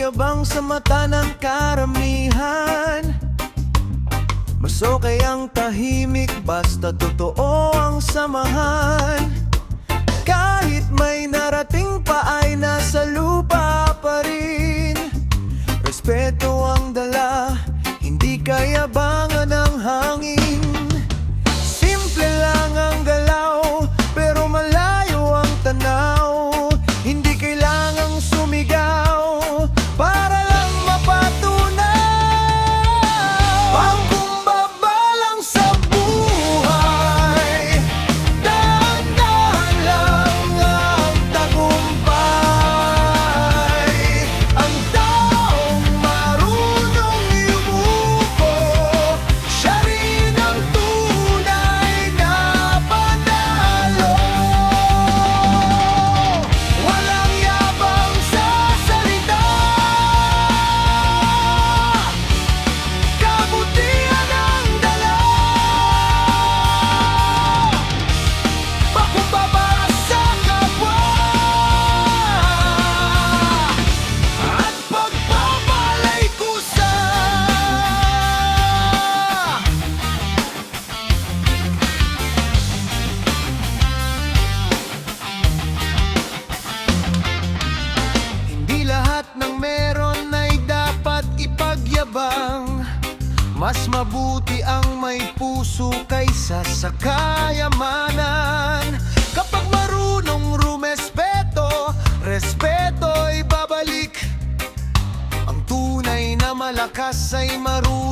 ipagyabang sa mata ng karamihan. Mas okay ang tahimik basta totoo ang samahan. Kahit may narating pa ay nasa lupa pa rin. Respeto ang dala, hindi kayabangan ng hangin. Simple lang ang galaw, pero malayo ang tanaw. Hindi kailangang sumigaw para lang mapatunaw. Pangkumbaba lang sa buhay, dahan-dahan lang ang tagumpay. Ang taong marunong yumuko, siya rin ang tunay na panalo. Walang yabang sa salita, kabutihan ang dala. Pakumbaba sa kapwa at pagpapalay kusa. Hindi lahat ng meron ay dapat ipagyabang. Mas mabuti ang may puso kaysa sa kayamanan. Kapag marunong rumespeto, respeto ay babalik. Ang tunay na malakas ay marunong